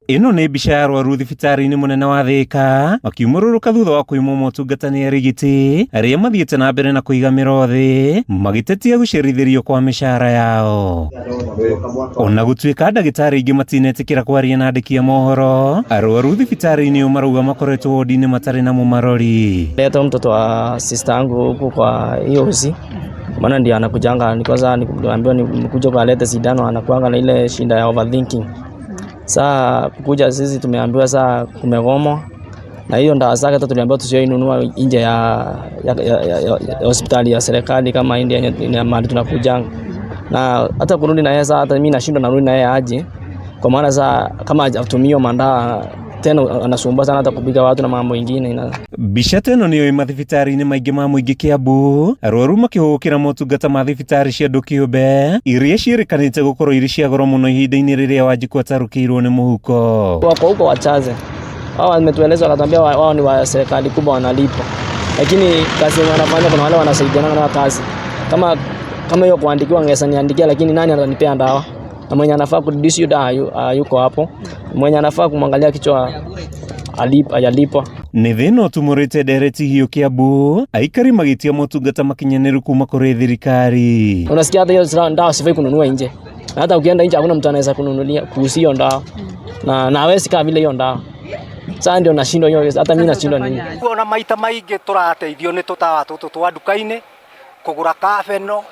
Ino nĩ mbica ya arwaru thibitarĩ-inĩ mũnene wa Thika makiumũrũrũka thutha wa kwĩmwo motungata nĩ arigiti arĩa mathiĩte na mbere na kũigamĩrwo thĩ magĩtetia gũcerithĩrio kwa mĩcara yao. Ona gũtuĩka ndagĩtarĩ aingĩ matinetĩkĩra kwaria na andĩki a mohoro, arwaru thibitarĩ-inĩ marauga makoretwo wodi-inĩ matarĩ na mũmarori. Leta mtoto wa sister yangu huko kwa IOC, maana ndiye anakujanga, niliambiwa nimekuja kuleta sindano, anakuanga na ile shinda ya overthinking. Saa kukuja sisi tumeambiwa saa kumegomwa, na hiyo ndawa zake hata tuliambiwa tusiinunua nje ya hospitali ya serikali kama India mahali tunakujanga. Na hata kurudi na yeye saa hata mimi nashindwa narudi na yeye aje, kwa maana saa kama hajatumia mandawa tena anasumbua sana hata kupiga watu na mambo mengine. Mbica teno nĩ yoima thibitarĩ-inĩ maingĩ ma mũingĩ Kiambu, arwaru makĩhũgũkĩra motungata ma thibitarĩ cia andũ kĩũmbe iria ciĩrĩkanĩte gũkorwo irĩ cia goro mũno ihinda-inĩ rĩrĩa Wanjiku atarũkĩirwo nĩ mũhuko. Wako huko wachache hao wametueleza, wakatuambia wao ni wa serikali kubwa wanalipa, lakini kazi wanafanya kuna wale wanasaidiana na kazi kama hiyo kuandikiwa ngesa niandikia, lakini nani ananipea dawa? Na mwenye anafaa kudisi hiyo dawa yuko hapo, mwenye anafaa kumwangalia kichwa alipwa. Nĩ thĩna ũtumũrĩte ndereti hiũ Kiambu, aikari magĩtia motungata makinyanĩru kuma kũrĩ thirikari. Unasikia hata hiyo dawa sifai kununua nje, na hata ukienda nje hakuna mtu anaweza kununulia kuhusu dawa, na hawezi kaa vile hiyo dawa. Sasa ndio nashindwa hiyo, hata mimi nashindwa nini. Kuona maita maingĩ tũrateithio nĩ tũtawa tũtũ twa nduka-inĩ kũgũra kabeno,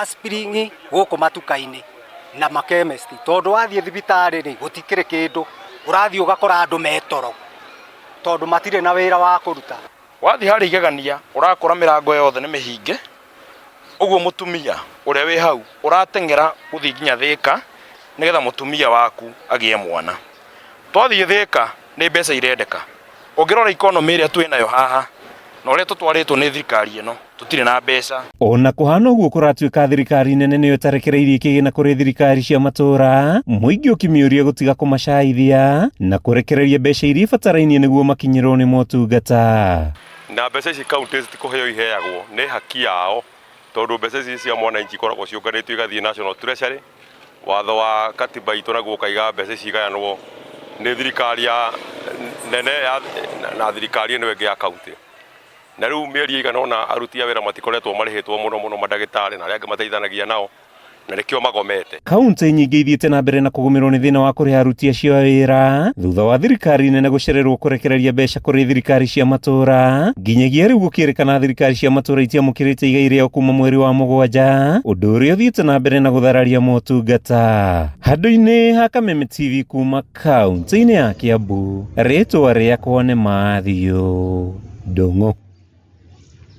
aspirin gũkũ matuka-inĩ na makemesti, tondũ wathiĩ thibitarĩ-rĩ gũtikĩrĩ kĩndũ, ũrathiĩ ũgakora andũ metoro tondũ matirĩ na wĩra wa kũruta. Wathiĩ harĩ igegania ũrakora mĩrango yothe nĩ mĩhinge, ũguo mũtumia ũrĩa wĩ hau ũrateng'era gũthiĩ nginya Thika nĩgetha mũtumia waku agĩe mwana. Twathiĩ Thika nĩ mbeca irendeka, ũngĩrora ikonomĩ ĩrĩa twĩ nayo haha na ũrĩa tũtwarĩtwo nĩ thirikari ĩno tũtirĩ na mbeca. Ona kũhana ũguo kũratuĩka thirikari nene nĩyo ĩtarekereirie kĩgĩna kũrĩ thirikari cia matũra, mũingĩ ũkĩmĩũria gũtiga kũmacaithia na kũrekereria mbeca iria ibatarainie nĩguo makinyĩrwo nĩ motungata. Na mbeca ici kaunti citikũheo iheagwo nĩ haki yao, tondũ mbeca ici cia mwananchi ikoragwo ciũnganĩtio igathiĩ National Treasury. Watho wa katiba itũ naguo ũkaiga mbeca ici igayanwo nĩ thirikari ya nene na thirikari ĩno ĩngĩ ya kaunti. Na rĩu mĩeri igana ona aruti a wĩra matikoretwo marĩhĩtwo mũno mandagĩtarĩ na arĩa angĩ mateithanagia nao, na nĩkĩo magomete. Kaunti nyingĩ ithiĩte na mbere na kũgũmĩrwo nĩ thĩna wa kũrĩha aruti acio a wĩra thutha wa thirikari nene gũcererwo kũrekereria mbeca kũrĩ thirikari cia matũra, nginyagia rĩu gũkĩrĩkana thirikari cia matũra itiamũkĩrĩte igai rĩao kuma mweri wa Mũgwanja, ũndũ ũrĩa ũthiĩte na mbere na gũthararia motungata. Handũ-inĩ ha Kameme TV kuma kaunti-inĩ ya Kiambu, rĩtwa rĩakwa nĩ Mathiũ Ndung'u.